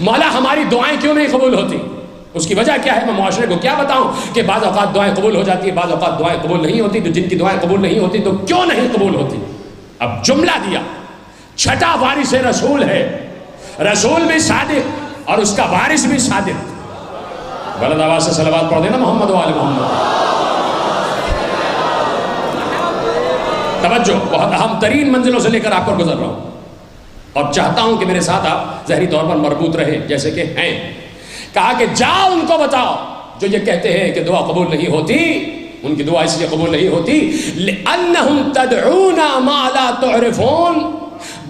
مولا ہماری دعائیں کیوں نہیں قبول ہوتی؟ اس کی وجہ کیا ہے؟ میں معاشرے کو کیا بتاؤں کہ بعض اوقات دعائیں قبول ہو جاتی ہیں، بعض اوقات دعائیں قبول نہیں ہوتی. تو جن کی دعائیں قبول نہیں ہوتی تو کیوں نہیں قبول ہوتی؟ اب جملہ دیا، چھٹا وارث رسول ہے، رسول بھی صادق اور اس کا وارث بھی صادق. بلند آواز سے صلوات پڑھ دینا محمد و آل محمد. توجہ، بہت اہم ترین منزلوں سے لے کر آپ پر گزر رہا ہوں اور چاہتا ہوں کہ میرے ساتھ آپ ظاہری طور پر مربوط رہے جیسے کہ ہیں. کہا کہ جاؤ ان کو بتاؤ جو یہ کہتے ہیں کہ دعا قبول نہیں ہوتی، ان کی دعا اس لیے قبول نہیں ہوتی لِأَنَّهُمْ تَدْعُونَ مَا لَا تُعْرِفُونَ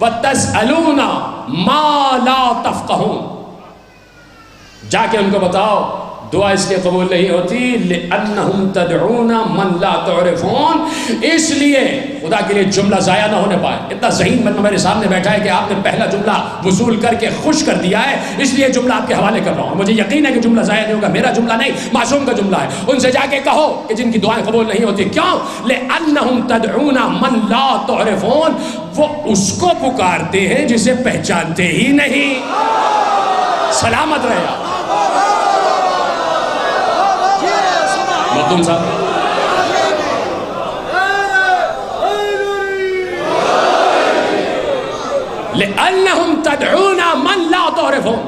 وَتَسْأَلُونَ مَا لَا تَفْقَهُونَ. جا کے ان کو بتاؤ دعا اس لیے قبول نہیں ہوتی لِأَنَّهُمْ تَدْعُونَ مَن لَا تُعْرِفُونَ، اس لیے خدا کے لیے جملہ ضائع نہ ہونے پائے. اتنا ذہین بندہ میرے سامنے بیٹھا ہے کہ آپ نے پہلا جملہ وصول کر کے خوش کر دیا ہے، اس لیے جملہ آپ کے حوالے کر رہا ہوں. مجھے یقین ہے کہ جملہ ضائع نہیں ہوگا، میرا جملہ نہیں، معصوم کا جملہ ہے. ان سے جا کے کہو کہ جن کی دعائیں قبول نہیں ہوتی کیوں؟ لِأَنَّهُمْ تَدْعُونَ مَن لَا تُعْرِفُونَ، وہ اس کو پکارتے ہیں جسے پہچانتے ہی نہیں. سلامت رہے آپ مخدوم صاحب. لِأَنَّهُمْ تَدْعُونَ مَن لَا تُعْرِفُونَ،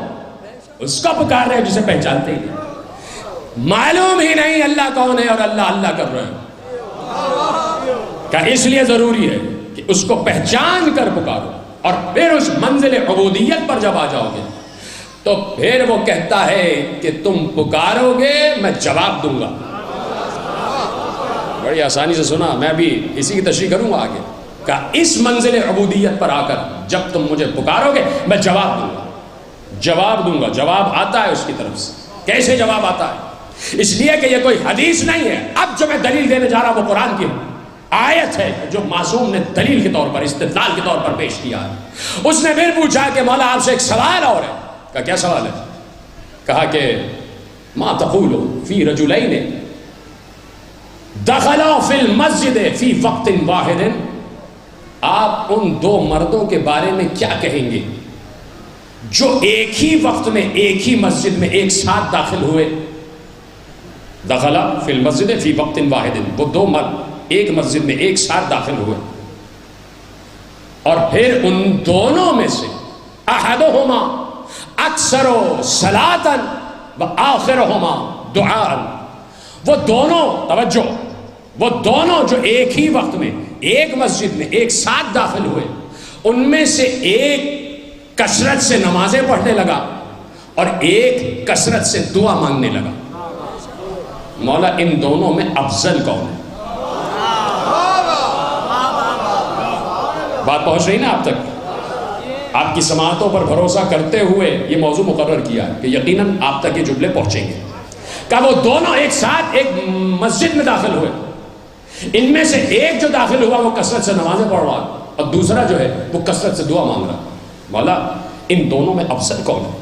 اس کو پکار رہے ہیں جسے پہچانتے ہی نہیں، معلوم ہی نہیں اللہ کون ہے اور اللہ اللہ کر رہے ہیں. کہ اس لیے ضروری ہے کہ اس کو پہچان کر پکارو اور پھر اس منزل عبودیت پر جب آ جاؤ گے تو پھر وہ کہتا ہے کہ تم پکارو گے میں جواب دوں گا. بڑی آسانی سے سنا، میں بھی اسی کی تشریح کروں گا آگے. کہ اس منزل عبودیت پر آ کر جب تم مجھے پکارو گے میں جواب دوں گا. جواب دوں گا، جواب آتا ہے اس کی طرف سے. کیسے جواب آتا ہے؟ اس لیے کہ یہ کوئی حدیث نہیں ہے. اب جو میں دلیل دینے جا رہا ہوں وہ قرآن کی آیت ہے جو معصوم نے دلیل کے طور پر، استدلال کے طور پر پیش کیا ہے. اس نے پھر پوچھا کہ مولا آپ سے ایک سوال اور ہے. کہا کیا سوال ہے؟ کہا کہ ما تقول فی رجلین دخلا فی المسجد فی وقت واحد، آپ ان دو مردوں کے بارے میں کیا کہیں گے جو ایک ہی وقت میں ایک ہی مسجد میں ایک ساتھ داخل ہوئے؟ دخلا فی المسجد فی وقت واحد، وہ دو مرد ایک مسجد میں ایک ساتھ داخل ہوئے اور پھر ان دونوں میں سے احدہما اکثر صلاۃً و آخرہما دعاءً، وہ دونوں، توجہ، وہ دونوں جو ایک ہی وقت میں ایک مسجد میں ایک ساتھ داخل ہوئے، ان میں سے ایک کثرت سے نمازیں پڑھنے لگا اور ایک کثرت سے دعا مانگنے لگا. مولا ان دونوں میں افضل کون ہے؟ بات پہنچ رہی نا آپ تک؟ آپ کی سماعتوں پر بھروسہ کرتے ہوئے یہ موضوع مقرر کیا کہ یقیناً آپ تک یہ جملے پہنچیں گے. کہ وہ دونوں ایک ساتھ ایک مسجد میں داخل ہوئے، ان میں سے ایک جو داخل ہوا وہ کثرت سے نمازیں پڑھ رہا اور دوسرا جو ہے وہ کثرت سے دعا مانگ رہا. مولا ان دونوں میں افضل کون ہے؟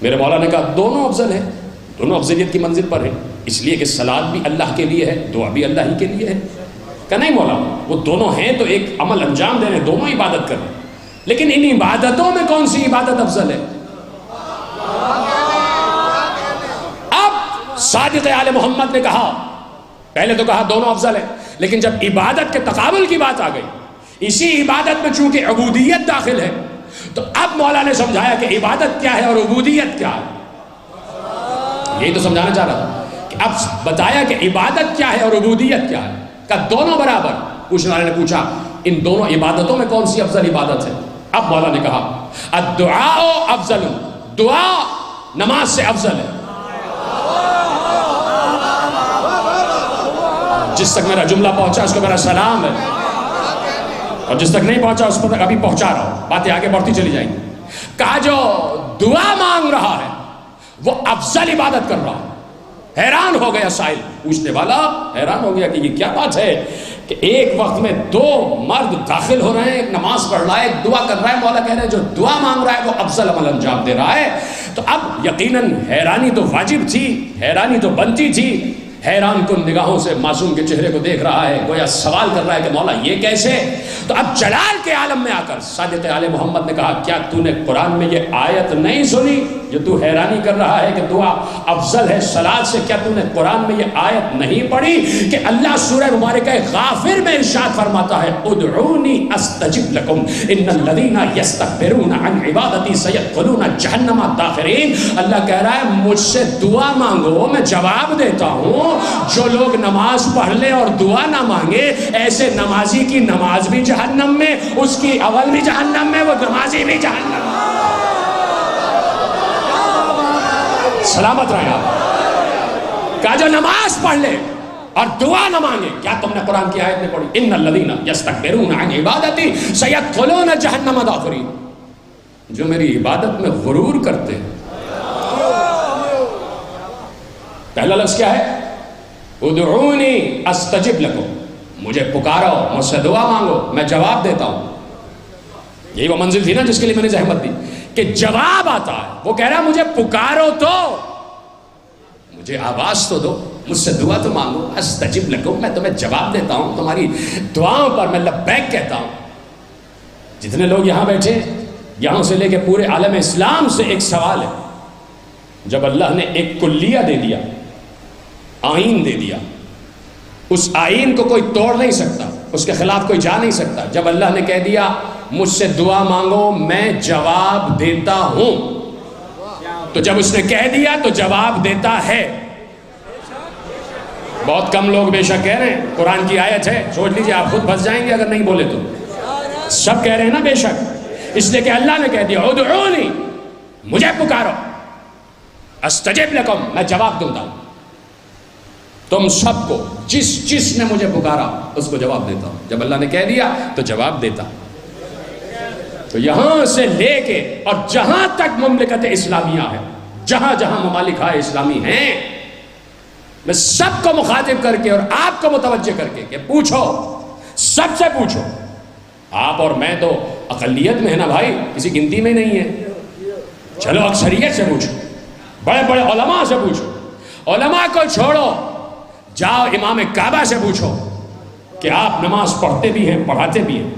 میرے مولا نے کہا دونوں افضل ہیں، دونوں افضلیت کی منزل پر ہیں، اس لیے کہ صلاۃ بھی اللہ کے لیے ہے، دعا بھی اللہ ہی کے لیے ہے. کہ نہیں مولا، وہ دونوں ہیں تو ایک عمل انجام دے رہے ہیں، دونوں عبادت کر رہے ہیں، لیکن ان عبادتوں میں کون سی عبادت افضل ہے؟ اب صادق آل محمد نے کہا، پہلے تو کہا دونوں افضل ہیں، لیکن جب عبادت کے تقابل کی بات آ گئی، اسی عبادت میں چونکہ عبودیت داخل ہے، تو اب مولا نے سمجھایا کہ عبادت کیا ہے اور عبودیت کیا ہے. یہی تو سمجھانا چاہ رہا تھا کہ اب بتایا کہ عبادت کیا ہے اور عبودیت کیا ہے. کہ دونوں برابر. پوچھنے والے نے پوچھا ان دونوں عبادتوں میں کون سی افضل عبادت ہے؟ اب مولا نے کہا الدعاء افضل، دعا نماز سے افضل ہے. جس تک میرا جملہ پہنچا اس کو میرا سلام ہے، اور جس تک نہیں پہنچا اس پر ابھی پہنچا رہا ہوں، باتیں آگے بڑھتی چلی جائیں گی. کہا جو دعا مانگ رہا ہے وہ افضل عبادت کر رہا ہے. حیران ہو گیا سائل، پوچھنے والا حیران ہو گیا کہ یہ کیا بات ہے کہ ایک وقت میں دو مرد داخل ہو رہے ہیں، ایک نماز پڑھ رہا ہے ایک دعا کر رہا ہے. مولا کہہ رہے ہیں جو دعا مانگ رہا ہے وہ افضل عمل انجام دے رہا ہے. تو اب یقیناً حیرانی تو واجب تھی، حیرانی تو بنتی تھی حیران کن نگاہوں سے معصوم کے چہرے کو دیکھ رہا ہے، گویا سوال کر رہا ہے کہ مولا یہ کیسے؟ تو اب جلال کے عالم میں آ کر صادق آل محمد نے کہا کیا تو نے قرآن میں یہ آیت نہیں سنی جو تو حیرانی کر رہا ہے کہ دعا افضل ہے صلاۃ سے؟ کیا تو نے قرآن میں یہ آیت نہیں پڑھی کہ اللہ سورہ مبارکہ غافر میں ارشاد فرماتا ہے ادعونی استجب لکم ان الذین یستکبرون عن عبادتی سیدخلون جہنم داخرین۔ اللہ کہہ رہا ہے مجھ سے دعا مانگو میں جواب دیتا ہوں۔ جو لوگ نماز پڑھ لیں اور دعا نہ مانگے، ایسے نمازی کی نماز بھی جہنم میں، اس کی اول بھی جہنم میں، وہ نمازی بھی جہنم میں۔ سلامت رہے آپ۔ کہا جو نماز پڑھ لے اور دعا نہ مانگے، کیا تم نے قرآن کی آیت میں پڑھی ان الذین یستکبرون عن عبادتی سیدخلون جہنم داخرین؟ جو میری عبادت میں غرور کرتے ہیں۔ پہلا لفظ کیا ہے؟ ادعونی استجب لکم، مجھے پکارو، مجھ سے دعا مانگو، میں جواب دیتا ہوں۔ یہی وہ منزل تھی نا جس کے لیے میں نے زحمت دی کہ جواب آتا ہے۔ وہ کہہ رہا ہے مجھے پکارو تو، مجھے آواز تو دو، مجھ سے دعا تو مانگو، استجب لکم، میں تمہیں جواب دیتا ہوں، تمہاری دعاؤں پر میں لبیک کہتا ہوں۔ جتنے لوگ یہاں بیٹھے، یہاں سے لے کے پورے عالم اسلام سے ایک سوال ہے۔ جب اللہ نے ایک کلیہ دے دیا، آئین دے دیا، اس آئین کو کوئی توڑ نہیں سکتا، اس کے خلاف کوئی جا نہیں سکتا۔ جب اللہ نے کہہ دیا مجھ سے دعا مانگو میں جواب دیتا ہوں، تو جب اس نے کہہ دیا تو جواب دیتا ہے۔ بہت کم لوگ بے شک کہہ رہے ہیں قرآن کی آیت ہے، سوچ لیجئے آپ خود پھنس جائیں گے اگر نہیں بولے تو۔ سب کہہ رہے ہیں نا بے شک، اس لیے کہ اللہ نے کہہ دیا ادعونی، مجھے پکارو، استجب لکم، میں جواب دوں گا۔ تم سب کو جس نے مجھے پکارا اس کو جواب دیتا ہوں۔ جب اللہ نے کہہ دیا تو جواب دیتا۔ تو یہاں سے لے کے اور جہاں تک مملکت اسلامیہ ہے، جہاں جہاں ممالک اسلامی ہیں، میں سب کو مخاطب کر کے اور آپ کو متوجہ کر کے کہ پوچھو، سب سے پوچھو۔ آپ اور میں تو اقلیت میں ہے نا بھائی، کسی گنتی میں نہیں ہے۔ چلو اکثریت سے پوچھو، بڑے بڑے علماء سے پوچھو۔ علماء کو چھوڑو، جاؤ امام کعبہ سے پوچھو کہ آپ نماز پڑھتے بھی ہیں، پڑھاتے بھی ہیں،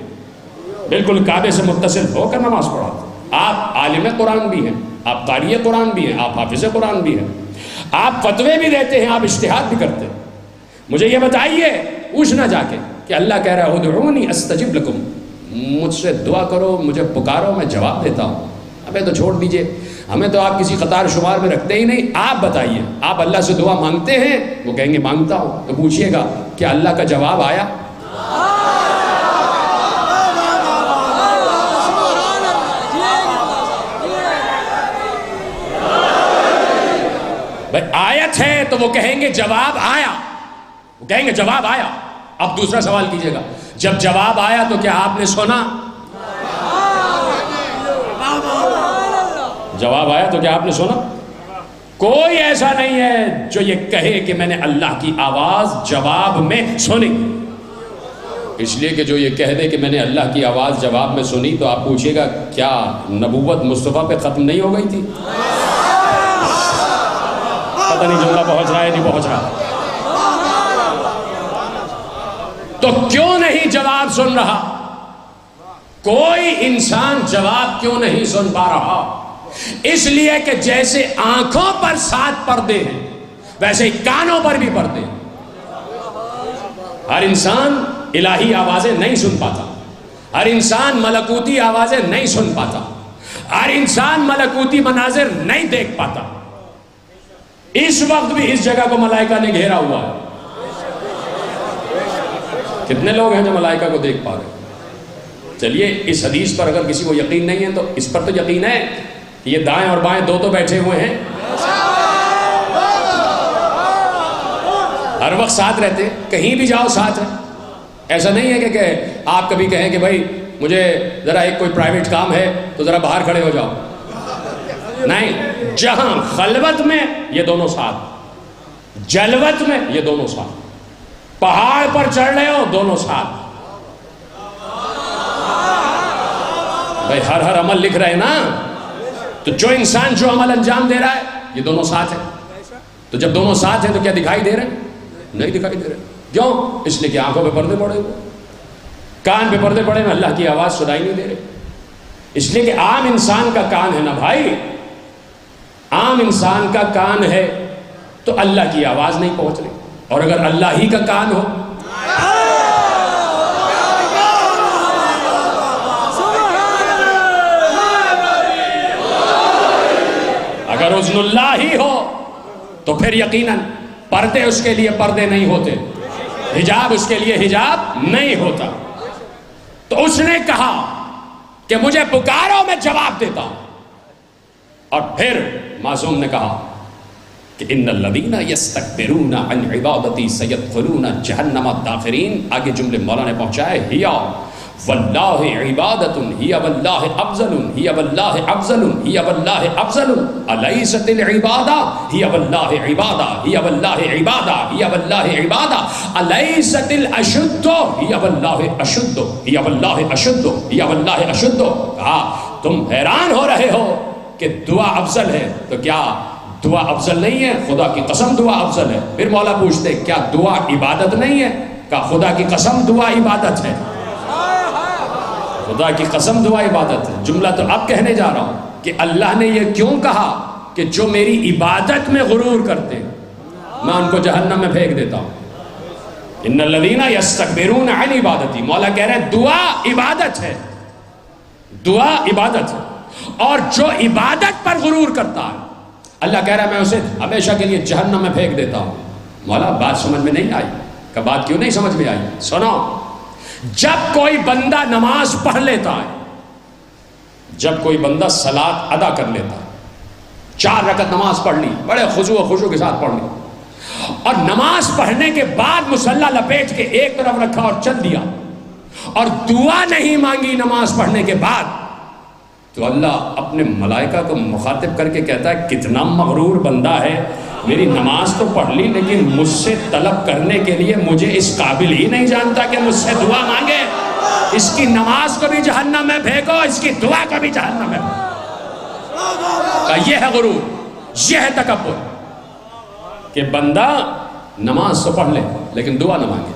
بالکل کعبے سے متصل ہو کر نماز پڑھاتے، آپ عالم قرآن بھی ہیں، آپ قاری قرآن بھی ہیں، آپ حافظ قرآن بھی ہیں، آپ فتوے بھی دیتے ہیں، آپ اجتہاد بھی کرتے ہیں۔ مجھے یہ بتائیے، پوچھنا جا کے کہ اللہ کہہ رہا ہے ادعونی استجب لکم، مجھ سے دعا کرو، مجھے پکارو، میں جواب دیتا ہوں۔ ابے تو چھوڑ دیجئے، ہمیں تو آپ کسی قطار شمار میں رکھتے ہی نہیں۔ آپ بتائیے، آپ اللہ سے دعا مانگتے ہیں؟ وہ کہیں گے مانگتا ہوں۔ تو پوچھئے گا کہ اللہ کا جواب آیا؟ بھائی آیت ہے تو وہ کہیں گے جواب آیا، وہ کہیں گے جواب آیا۔ اب دوسرا سوال کیجئے گا، جب جواب آیا تو کیا آپ نے سنا؟ جواب آیا تو کیا آپ نے سنا؟ کوئی ایسا نہیں ہے جو یہ کہے کہ میں نے اللہ کی آواز جواب میں سنی۔ اس لیے کہ جو یہ کہہ دے کہ میں نے اللہ کی آواز جواب میں سنی، تو آپ پوچھئے گا کیا نبوت مصطفیٰ پہ ختم نہیں ہو گئی تھی؟ پتہ نہیں جملہ پہنچ رہا ہے نہیں پہنچ رہا۔ تو کیوں نہیں جواب سن رہا؟ کوئی انسان جواب کیوں نہیں سن پا رہا؟ اس لیے کہ جیسے آنکھوں پر 7 پردے ہیں، ویسے کانوں پر بھی پردے ہیں۔ ہر انسان الہی آوازیں نہیں سن پاتا، ہر انسان ملکوتی آوازیں نہیں سن پاتا، ہر انسان ملکوتی مناظر نہیں دیکھ پاتا۔ اس وقت بھی اس جگہ کو ملائکہ نے گھیرا ہوا ہے۔ کتنے لوگ ہیں جو ملائکہ کو دیکھ پا رہے ہیں؟ چلیے اس حدیث پر اگر کسی کو یقین نہیں ہے تو اس پر تو یقین ہے کہ یہ دائیں اور بائیں دو تو بیٹھے ہوئے ہیں، ہر وقت ساتھ رہتے، کہیں بھی جاؤ ساتھ ہیں۔ ایسا نہیں ہے کہ آپ کبھی کہیں کہ بھائی مجھے ذرا ایک کوئی پرائیویٹ کام ہے تو ذرا باہر کھڑے ہو جاؤ، نہیں، جہاں خلوت میں یہ دونوں ساتھ، جلوت میں یہ دونوں ساتھ، پہاڑ پر چڑھ رہے ہو دونوں ساتھ۔ بھائی ہر عمل لکھ رہے ہیں نا، تو جو انسان جو عمل انجام دے رہا ہے یہ دونوں ساتھ ہیں۔ تو جب دونوں ساتھ ہیں تو کیا دکھائی دے رہے ہیں؟ نہیں دکھائی دے رہے. کیوں؟ اس لیے کہ آنکھوں پہ پردے پڑے ہوئے, کان پہ پردے پڑے ہوئے, اللہ کی آواز سنائی نہیں دے رہے. اس لیے کہ عام انسان کا کان ہے نا بھائی, عام انسان کا کان ہے تو اللہ کی آواز نہیں پہنچ رہی. اور اگر اللہ ہی کا کان ہو, اگر اذن اللہ ہی ہو تو پھر یقیناً پردے اس کے لیے پردے نہیں ہوتے, حجاب اس کے لیے حجاب نہیں ہوتا. تو اس نے کہا کہ مجھے پکارو میں جواب دیتا ہوں. اور پھر معصوم نے کہا کہ ان الذین یستکبرون عن عبادتی سیدخلون جہنم داخرین. آگے جملے مولا نے پہنچائے, ہیا واللہ عبادت ہی واللہ افضل ہی واللہ افضل ہی واللہ افضل الیست العبادہ ہی واللہ عبادہ ہی واللہ عبادہ ہی واللہ عبادہ الیست الاشد ہی واللہ اشد ہی واللہ اشد ہی واللہ اشد. کہا تم حیران ہو رہے ہو کہ دعا افضل ہے, تو کیا دعا افضل نہیں ہے؟ خدا کی قسم دعا افضل ہے. پھر مولا پوچھتے کیا دعا عبادت نہیں ہے؟ کہا خدا کی قسم دعا عبادت ہے, خدا کی قسم دعا عبادت ہے. جملہ تو اب کہنے جا رہا ہوں کہ اللہ نے یہ کیوں کہا کہ جو میری عبادت میں غرور کرتے ہیں میں ان کو جہنم میں پھینک دیتا ہوں. ان الذین یستکبرون عن عبادتی, مولا کہہ رہے ہیں دعا عبادت ہے, دعا عبادت ہے. اور جو عبادت پر غرور کرتا ہے اللہ کہہ رہا ہے میں اسے ہمیشہ کے لیے جہنم میں پھینک دیتا ہوں. مولا بات سمجھ میں نہیں آئی. کہ بات کیوں نہیں سمجھ میں آئی؟ سنو, جب کوئی بندہ نماز پڑھ لیتا ہے, جب کوئی بندہ صلاۃ ادا کر لیتا ہے, 4 رکعت نماز پڑھ لی, بڑے خضوع و خشوع کے ساتھ پڑھ لی, اور نماز پڑھنے کے بعد مصلی لپیٹ کے ایک طرف رکھا اور چل دیا, اور دعا نہیں مانگی نماز پڑھنے کے بعد, تو اللہ اپنے ملائکہ کو مخاطب کر کے کہتا ہے کتنا مغرور بندہ ہے, میری نماز تو پڑھ لی لیکن مجھ سے طلب کرنے کے لیے مجھے اس قابل ہی نہیں جانتا کہ مجھ سے دعا مانگے. اس کی نماز کو بھی جہنم میں پھینکو, اس کی دعا کو بھی جہنم میں پھینکو. یہ ہے غرور, یہ ہے تکبر کہ بندہ نماز تو پڑھ لے لیکن دعا نہ مانگے.